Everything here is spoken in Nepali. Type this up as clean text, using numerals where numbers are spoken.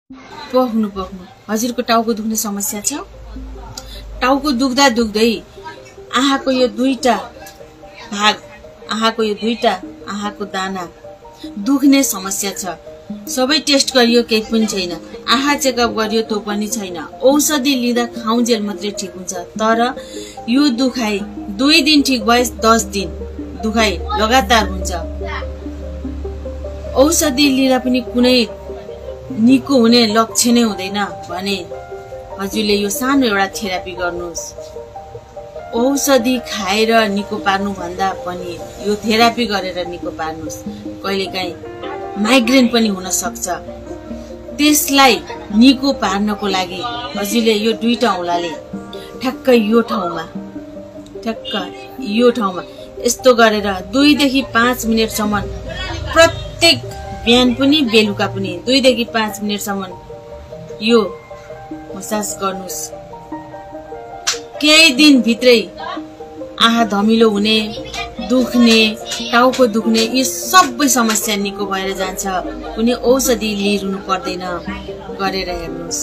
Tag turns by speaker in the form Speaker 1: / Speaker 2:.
Speaker 1: पख्नु हजुरको टाउको दुख्ने समस्या छ? टाउको दुख्दा दुख्दै आहाको यो दुईटा भाग, आहाको यो दुईटा आहाको दाना दुख्ने समस्या छ। सबै टेस्ट गरियो केही पनि छैन, आहा चेकअप गरियो त्यो पनि छैन। औषधि लिँदा खाउन्जेल मात्रै ठीक हुन्छ, तर यो दुखाइ 2 दिन ठीक भए 10 दिन दुखाइ लगातार हुन्छ। औषधि लिँदा पनि कुनै निको हुने लक्षण नै हुँदैन भने हजुरले यो सानो एउटा थेरापी गर्नुहोस्। औषधि खाएर निको पार्नु भन्दा पनि यो थेरापी गरेर निको पार्नुहोस्। कहिलेकाहीँ माइग्रेन पनि हुन सक्छ, त्यसलाई निको पार्नको लागि हजुरले यो दुईटा औँलाले ठ्याक्क यो ठाउँमा यस्तो गरेर 2 देखि 5 मिनेटसम्म प्रत्येक बिहान पनि बेलुका पनि 2 देखि 5 मिनेटसम्म यो मसाज गर्नुहोस्। केही दिन भित्रै आहा धमिलो हुने, दुख्ने, टाउको दुख्ने यी सबै समस्या निको भएर जान्छ। कुनै औषधि लिइरहनु पर्दैन, गरेर हेर्नुहोस्।